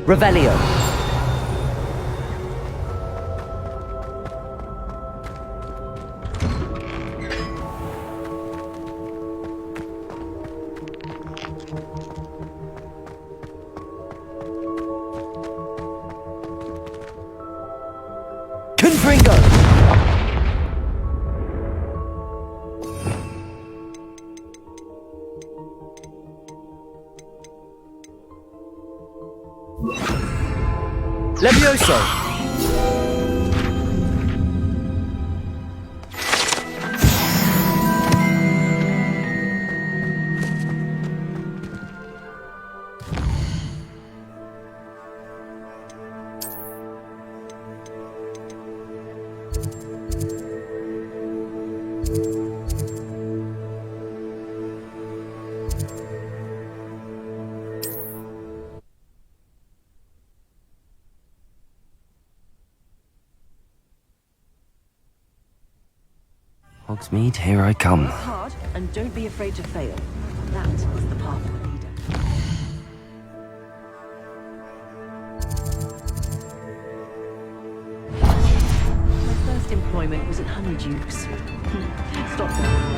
Revelio. Confringo. Levioso. Hogsmeade, here I come. Work hard and don't be afraid to fail. That is the path of a leader. My first employment was at Honeydukes. Stop that.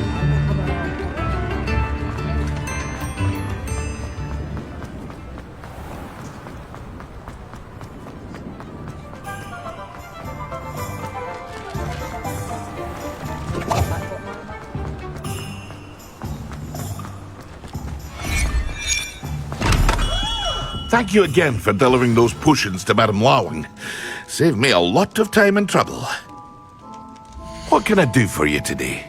Thank you again for delivering those potions to Madame Lawing. Saved me a lot of time and trouble. What can I do for you today?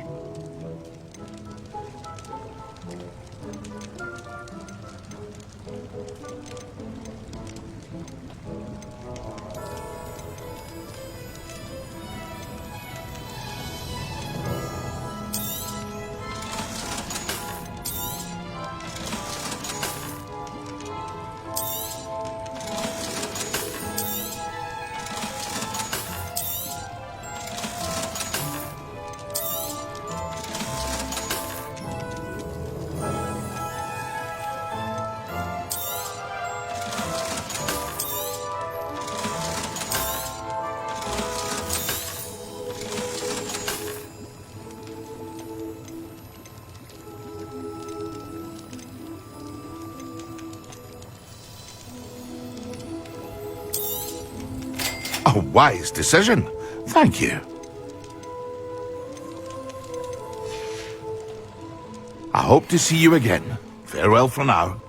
A wise decision. Thank you. I hope to see you again. Farewell for now.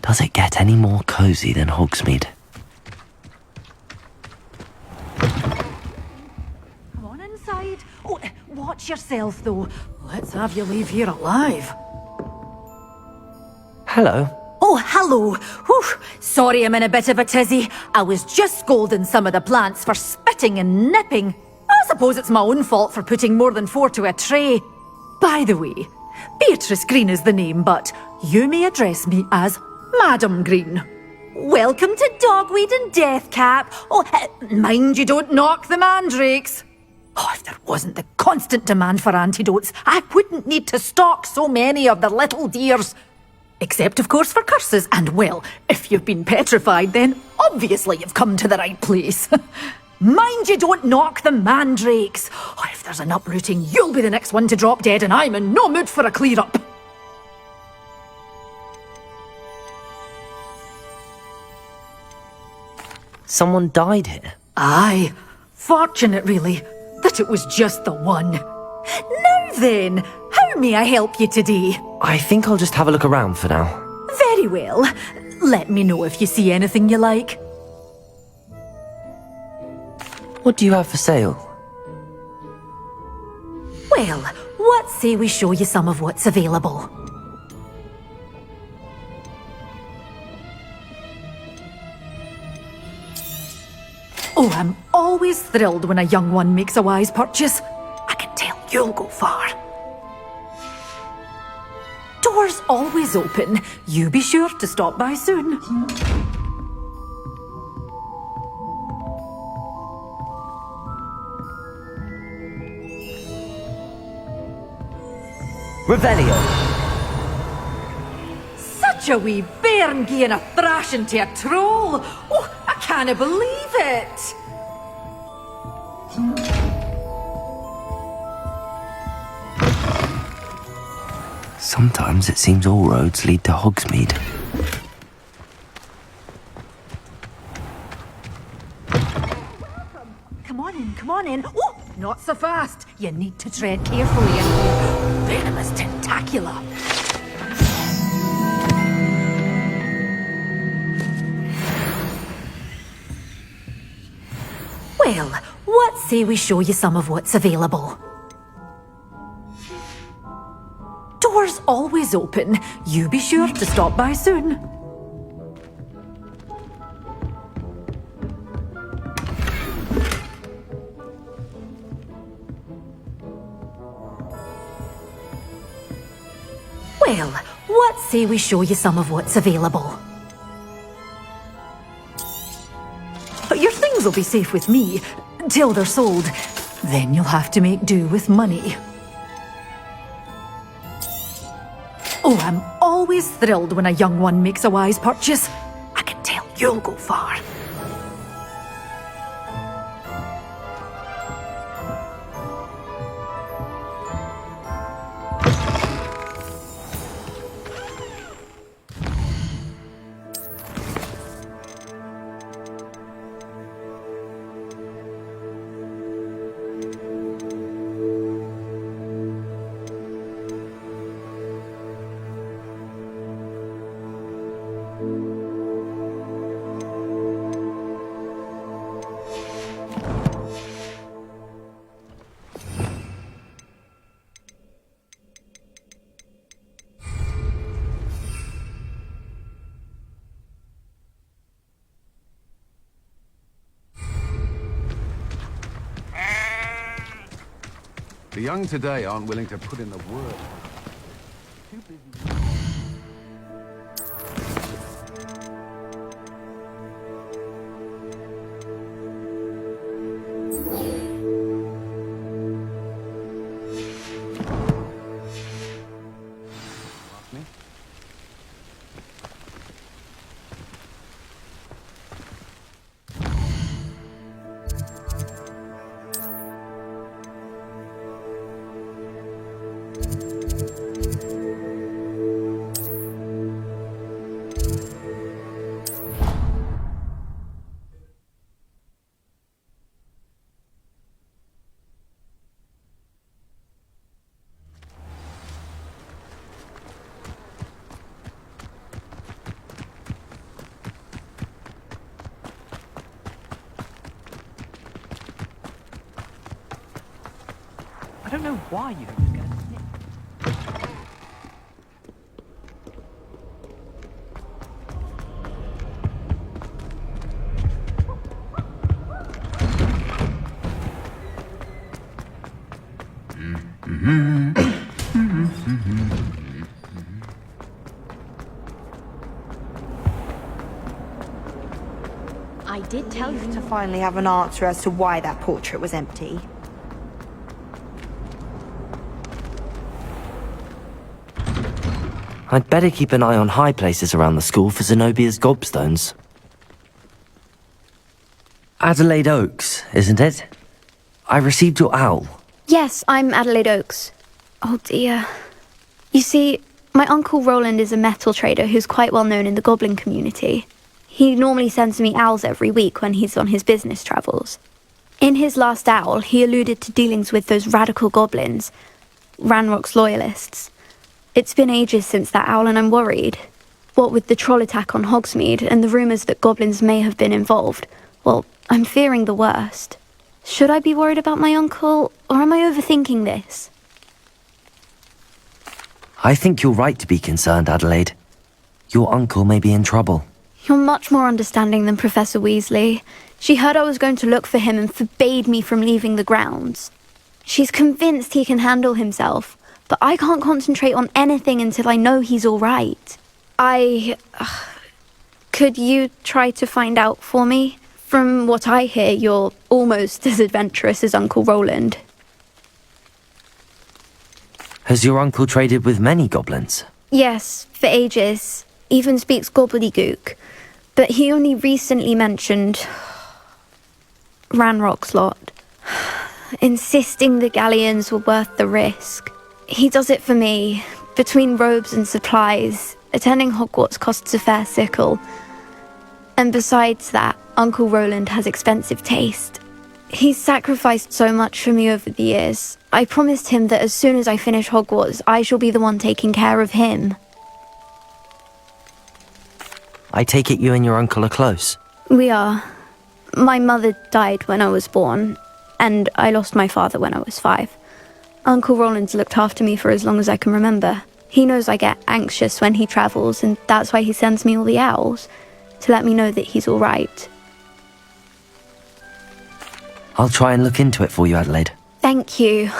Does it get any more cozy than Hogsmeade? Come on inside. Oh, watch yourself, though. Let's have you leave here alive. Hello. Oh, hello. Whew. Sorry I'm in a bit of a tizzy. I was just scolding some of the plants for spitting and nipping. I suppose it's my own fault for putting more than 4 to a tray. By the way, Beatrice Green is the name, but you may address me as Madam Green. Welcome to Dogweed and Deathcap. Oh, mind you don't knock the mandrakes. Oh, if there wasn't the constant demand for antidotes, I wouldn't need to stock so many of the little dears. Except, of course, for curses. And, well, if you've been petrified, then obviously you've come to the right place. Mind you don't knock the mandrakes. Oh, if there's an uprooting, you'll be the next one to drop dead, and I'm in no mood for a clear-up. Someone died here? Aye. Fortunate, really. but it was just the one. Now then, how may I help you today? I think I'll just have a look around for now. Very well. Let me know if you see anything you like. What do you have for sale? Well, what say we show you some of what's available? Oh, I'm always thrilled when a young one makes a wise purchase. I can tell you'll go far. Doors always open. You be sure to stop by soon. Revelio! Such a wee bairn gieing a thrashing to a troll! Oh, I can't believe it! Sometimes it seems all roads lead to Hogsmeade. Come on in. Oh, not so fast. You need to tread carefully and venomous tentacula. Well, what say we show you some of what's available? Doors always open. You be sure to stop by soon. Well, what say we show you some of what's available? But your things will be safe with me, till they're sold. Then you'll have to make do with money. Oh, I'm always thrilled when a young one makes a wise purchase. I can tell you'll go far. The young today aren't willing to put in the work. Too busy. I don't know why you don't just get a snip. I did tell you to finally have an answer as to why that portrait was empty. I'd better keep an eye on high places around the school for Zenobia's gobstones. Adelaide Oaks, isn't it? I received your owl. Yes, I'm Adelaide Oaks. Oh dear. You see, my uncle Roland is a metal trader who's quite well known in the goblin community. He normally sends me owls every week when he's on his business travels. In his last owl, he alluded to dealings with those radical goblins, Ranrock's loyalists. It's been ages since that owl and I'm worried. What with the troll attack on Hogsmeade and the rumours that goblins may have been involved, well, I'm fearing the worst. Should I be worried about my uncle, or am I overthinking this? I think you're right to be concerned, Adelaide. Your uncle may be in trouble. You're much more understanding than Professor Weasley. She heard I was going to look for him and forbade me from leaving the grounds. She's convinced he can handle himself, but I can't concentrate on anything until I know he's all right. Could you try to find out for me? From what I hear, you're almost as adventurous as Uncle Roland. Has your uncle traded with many goblins? Yes, for ages. Even speaks gobbledygook. But he only recently mentioned Ranrock's lot, insisting the galleons were worth the risk. He does it for me. Between robes and supplies, attending Hogwarts costs a fair sickle. And besides that, Uncle Roland has expensive taste. He's sacrificed so much for me over the years. I promised him that as soon as I finish Hogwarts, I shall be the one taking care of him. I take it you and your uncle are close. We are. My mother died when I was born, and I lost my father when I was 5. Uncle Roland's looked after me for as long as I can remember. He knows I get anxious when he travels, and that's why he sends me all the owls, to let me know that he's all right. I'll try and look into it for you, Adelaide. Thank you.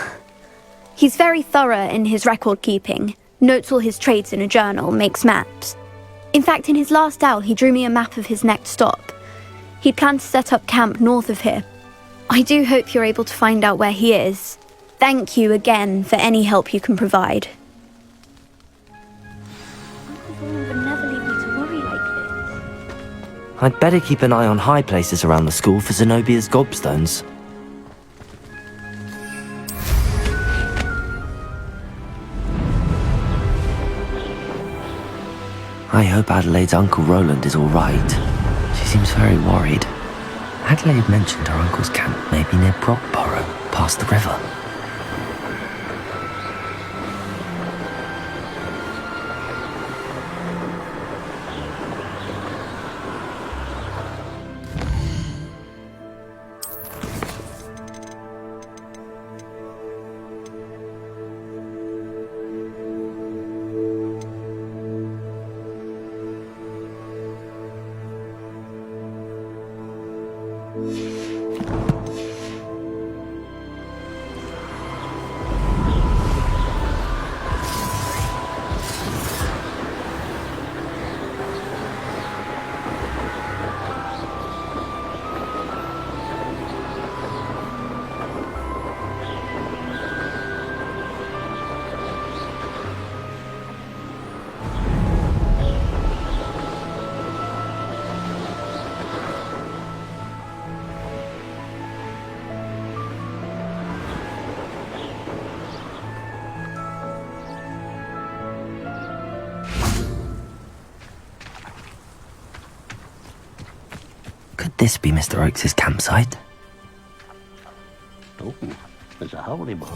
He's very thorough in his record keeping, notes all his trades in a journal, makes maps. In fact, in his last owl, he drew me a map of his next stop. He planned to set up camp north of here. I do hope you're able to find out where he is. Thank you again for any help you can provide. Uncle Roland would never leave me to worry like this. I'd better keep an eye on high places around the school for Zenobia's gobstones. I hope Adelaide's Uncle Roland is all right. She seems very worried. Adelaide mentioned her uncle's camp may be near Brockborough, past the river. Could this be Mr. Oakes' campsite? Oh, there's a holy book.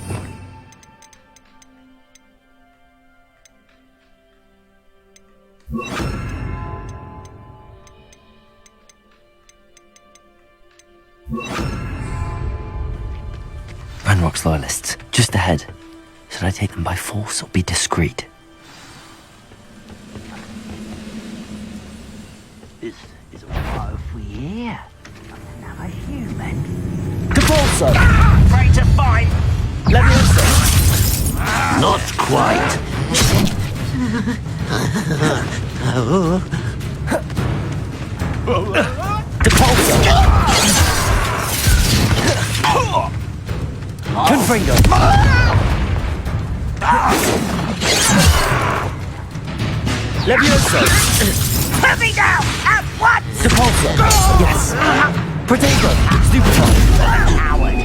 Ranrock's loyalists, just ahead. Should I take them by force or be discreet? This is a woeful year. Another human. Depulso! Afraid to fight! Leviosa! Not quite. Depulso! Confringo! Leviosa! Put me down at once! Depulso! Yes! Protego! Stupefy! Coward!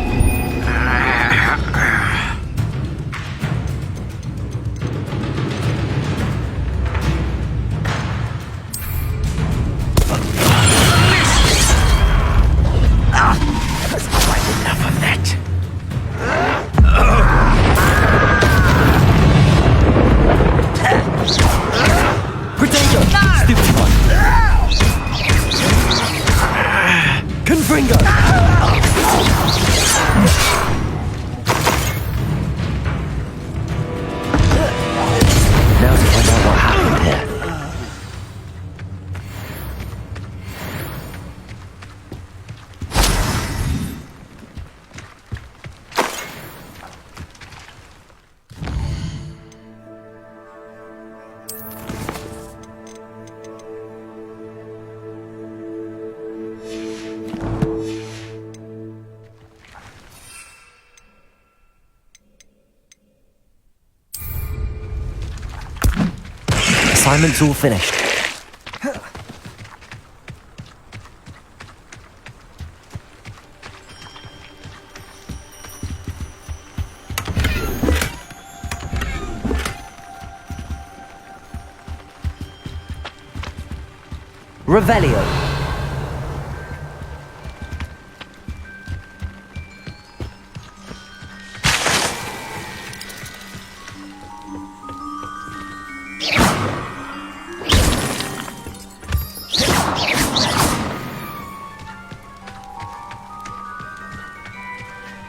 Assignment's all finished. Revelio.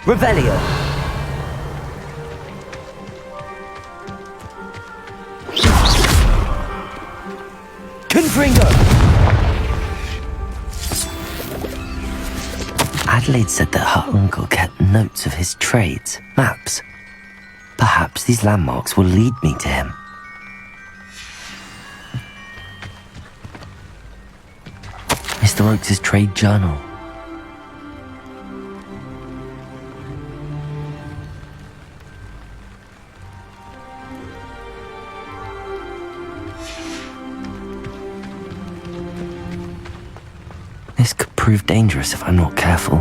Revelio. Confringo. Adelaide said that her uncle kept notes of his trades, maps. Perhaps these landmarks will lead me to him. Mr. Oakes' trade journal. This could prove dangerous if I'm not careful.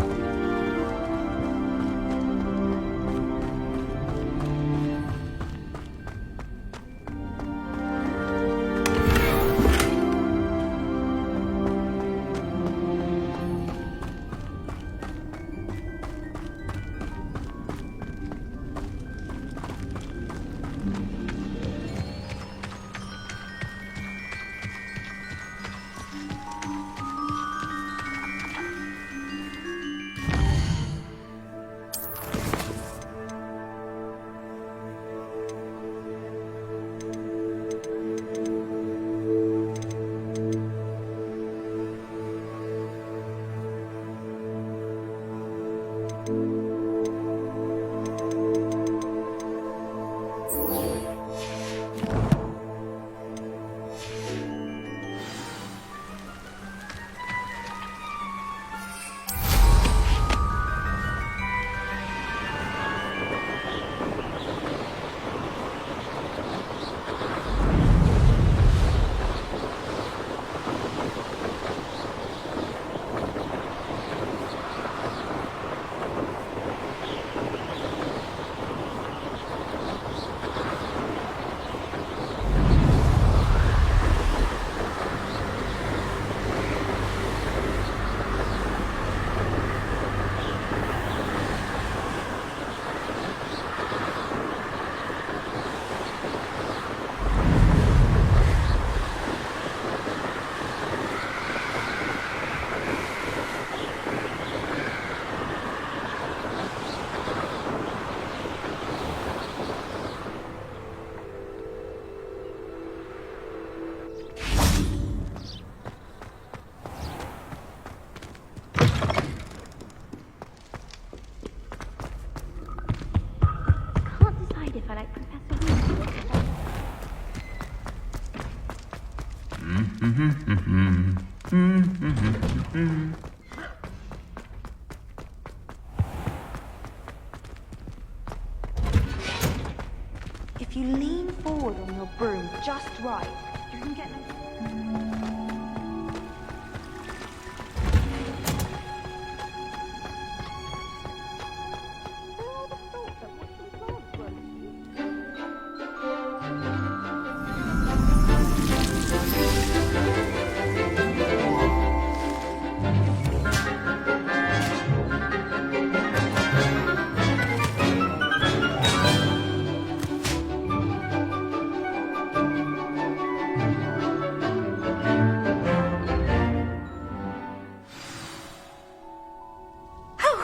If you lean forward on your broom just right, you can get...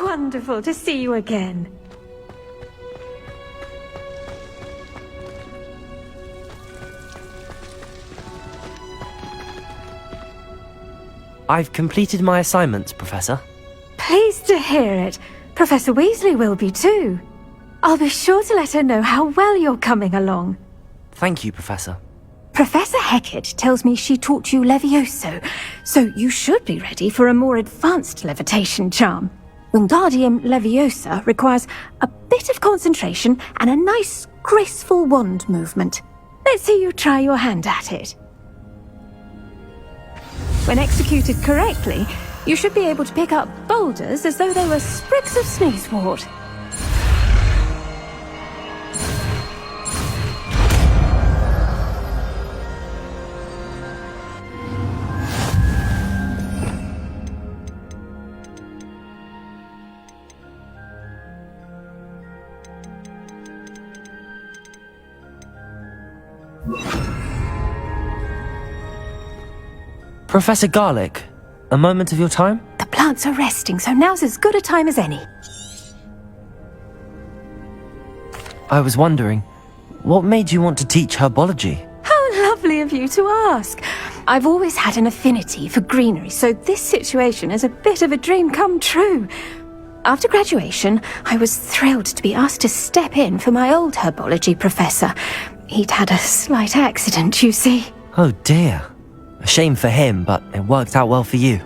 Wonderful to see you again. I've completed my assignments, Professor. Pleased to hear it. Professor Weasley will be too. I'll be sure to let her know how well you're coming along. Thank you, Professor. Professor Hecat tells me she taught you Levioso, so you should be ready for a more advanced levitation charm. Wingardium Leviosa requires a bit of concentration and a nice, graceful wand movement. Let's see you try your hand at it. When executed correctly, you should be able to pick up boulders as though they were sprigs of sneezewort. Professor Garlic, a moment of your time? The plants are resting, so now's as good a time as any. I was wondering, what made you want to teach herbology? How lovely of you to ask. I've always had an affinity for greenery, so this situation is a bit of a dream come true. After graduation, I was thrilled to be asked to step in for my old herbology professor. He'd had a slight accident, you see. Oh dear. A shame for him, but it worked out well for you.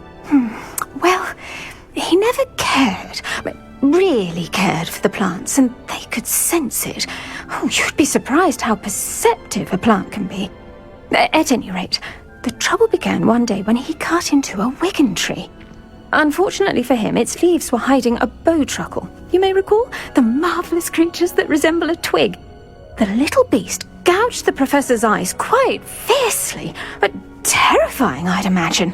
Well, he never cared, really cared for the plants, and they could sense it. Oh, you'd be surprised how perceptive a plant can be. At any rate, the trouble began one day when he cut into a wigan tree. Unfortunately for him, its leaves were hiding a bowtruckle. You may recall the marvellous creatures that resemble a twig. The little beast gouged the professor's eyes quite fiercely, but terrifying, I'd imagine.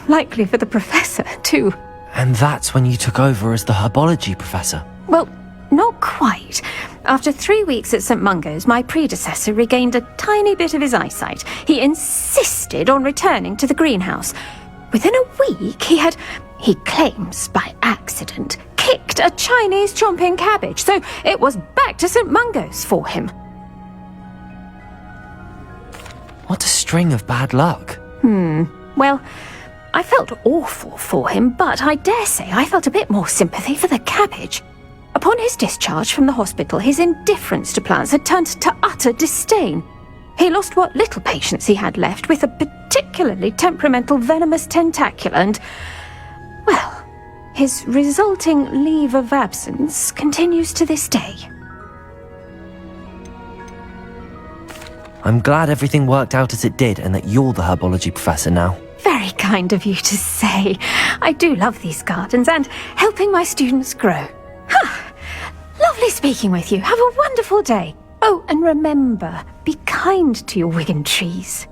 Likely for the professor, too. And that's when you took over as the herbology professor? Well, not quite. After 3 weeks at St. Mungo's, my predecessor regained a tiny bit of his eyesight. He insisted on returning to the greenhouse. Within a week, he claims by accident, kicked a Chinese chomping cabbage, so it was back to St. Mungo's for him. What a string of bad luck. Well, I felt awful for him, but I dare say I felt a bit more sympathy for the cabbage. Upon his discharge from the hospital, his indifference to plants had turned to utter disdain. He lost what little patience he had left with a particularly temperamental venomous tentacula and, well, his resulting leave of absence continues to this day. I'm glad everything worked out as it did and that you're the herbology professor now. Very kind of you to say. I do love these gardens and helping my students grow. Lovely speaking with you. Have a wonderful day. Oh, and remember, be kind to your wigan trees.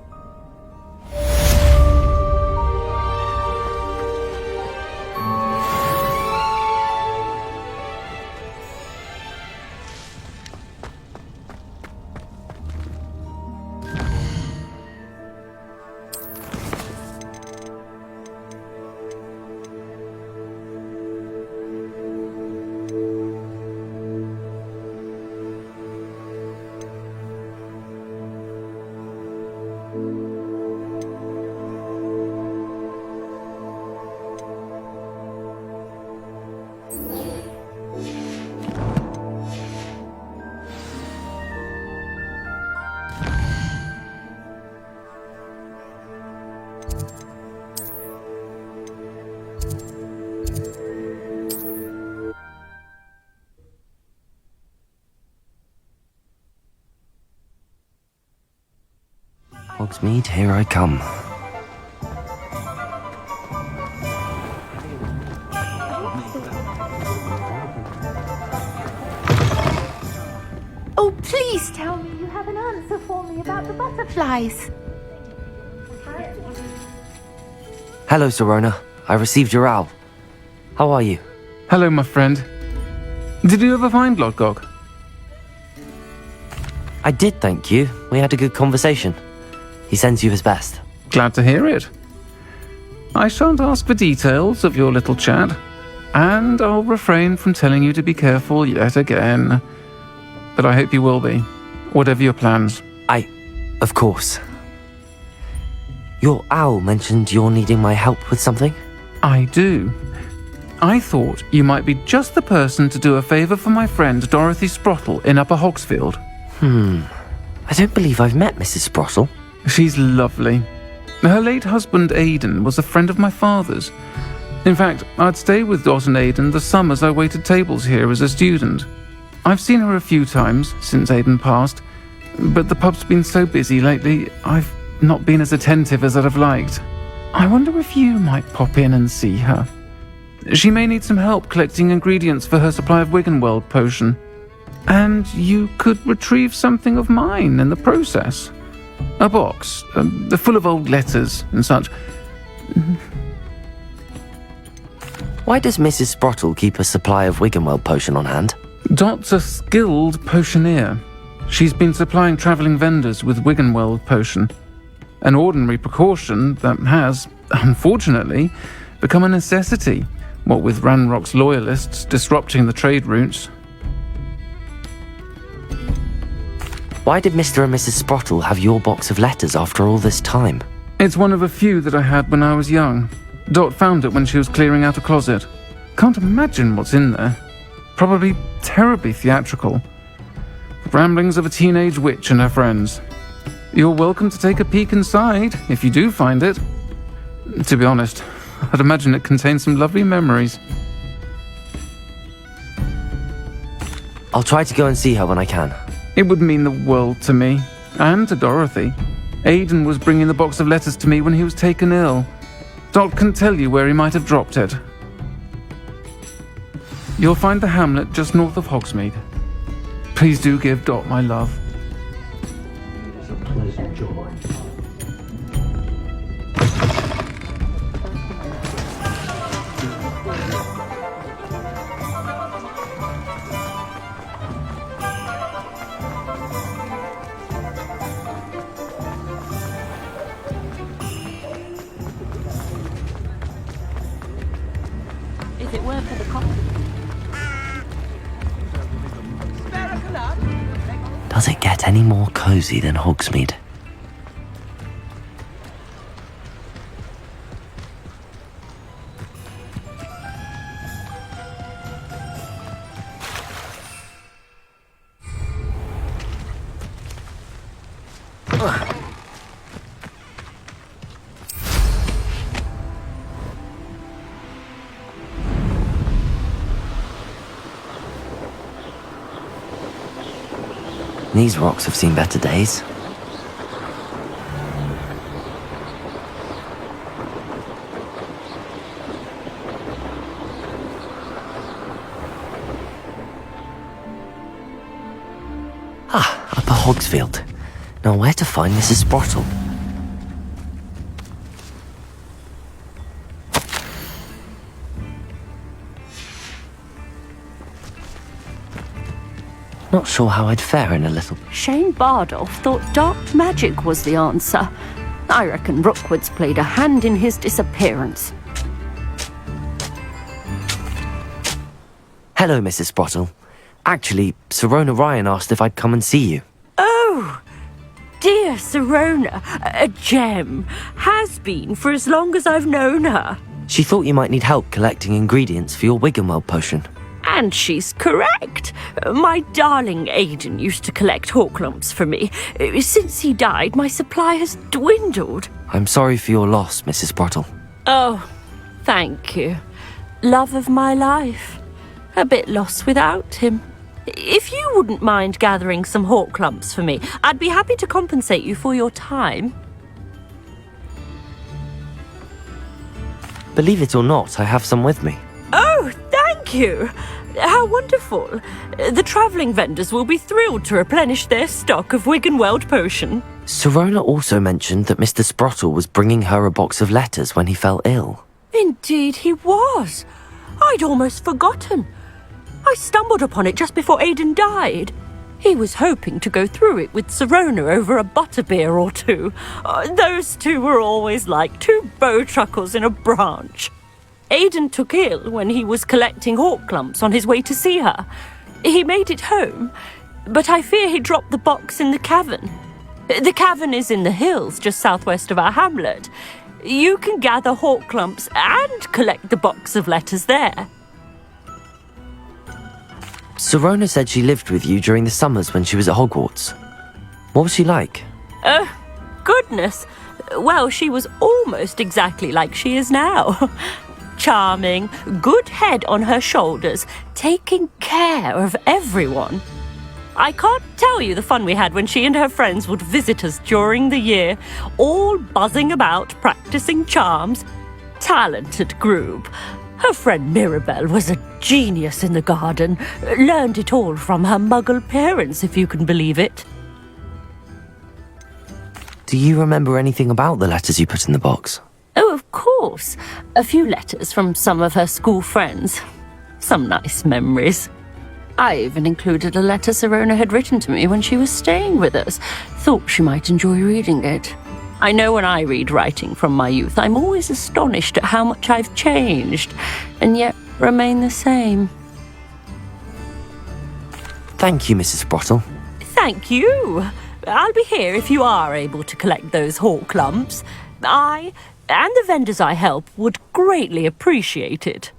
Hogsmeade, here I come. Oh, please tell me you have an answer for me about the butterflies. Hello, Zorona. I received your owl. How are you? Hello, my friend. Did you ever find Lodgok? I did, thank you. We had a good conversation. He sends you his best. Glad to hear it. I shan't ask for details of your little chat, and I'll refrain from telling you to be careful yet again. But I hope you will be, whatever your plans. Of course. Your owl mentioned you're needing my help with something? I do. I thought you might be just the person to do a favour for my friend Dorothy Sprottle in Upper Hogsfield. I don't believe I've met Mrs. Sprottle. She's lovely. Her late husband Aidan was a friend of my father's. In fact, I'd stay with Dot and Aidan the summers I waited tables here as a student. I've seen her a few times since Aidan passed, but the pub's been so busy lately, I've not been as attentive as I'd have liked. I wonder if you might pop in and see her. She may need some help collecting ingredients for her supply of Wiggenweld potion. And you could retrieve something of mine in the process. A box, full of old letters and such. Why does Mrs. Sprottle keep a supply of Wiggenweld potion on hand? Dot's a skilled potioneer. She's been supplying travelling vendors with Wiggenweld potion. An ordinary precaution that has, unfortunately, become a necessity, what with Ranrock's loyalists disrupting the trade routes. Why did Mr. and Mrs. Sprottle have your box of letters after all this time? It's one of a few that I had when I was young. Dot found it when she was clearing out a closet. Can't imagine what's in there. Probably terribly theatrical. The ramblings of a teenage witch and her friends. You're welcome to take a peek inside, if you do find it. To be honest, I'd imagine it contains some lovely memories. I'll try to go and see her when I can. It would mean the world to me, and to Dorothy. Aidan was bringing the box of letters to me when he was taken ill. Dot can tell you where he might have dropped it. You'll find the hamlet just north of Hogsmeade. Please do give Dot my love. It's a pleasant joy. If it weren't for the coffee. Does it get any more cozy than Hogsmeade? These rocks have seen better days. Upper Hogsfield. Now where to find Mrs. Sprottle? Not sure how I'd fare in a little... Shane Bardolph thought dark magic was the answer. I reckon Rookwood's played a hand in his disappearance. Hello, Mrs. Sprottle. Actually, Sirona Ryan asked if I'd come and see you. Oh, dear Sirona, a gem. Has been for as long as I've known her. She thought you might need help collecting ingredients for your Wiggenweld potion. And she's correct. My darling Aidan used to collect hawk lumps for me. Since he died, my supply has dwindled. I'm sorry for your loss, Mrs. Sprottle. Oh, thank you. Love of my life. A bit lost without him. If you wouldn't mind gathering some hawk lumps for me, I'd be happy to compensate you for your time. Believe it or not, I have some with me. Oh, thank you. How wonderful. The travelling vendors will be thrilled to replenish their stock of Wiggenweld potion. Sirona also mentioned that Mr. Sprottle was bringing her a box of letters when he fell ill. Indeed he was. I'd almost forgotten. I stumbled upon it just before Aidan died. He was hoping to go through it with Sirona over a butterbeer or two. Those two were always like two bowtruckles in a branch. Aidan took ill when he was collecting hawk lumps on his way to see her. He made it home, but I fear he dropped the box in the cavern. The cavern is in the hills just southwest of our hamlet. You can gather hawk lumps and collect the box of letters there. Sirona said she lived with you during the summers when she was at Hogwarts. What was she like? Goodness. Well, she was almost exactly like she is now. Charming, good head on her shoulders, taking care of everyone. I can't tell you the fun we had when she and her friends would visit us during the year, all buzzing about, practicing charms. Talented group. Her friend Mirabelle was a genius in the garden. Learned it all from her muggle parents, if you can believe it. Do you remember anything about the letters you put in the box? Oh, of course. A few letters from some of her school friends. Some nice memories. I even included a letter Sirona had written to me when she was staying with us. Thought she might enjoy reading it. I know when I read writing from my youth, I'm always astonished at how much I've changed, and yet remain the same. Thank you, Mrs. Sprottle. Thank you. I'll be here if you are able to collect those hawk lumps. I, and the vendors I help, would greatly appreciate it.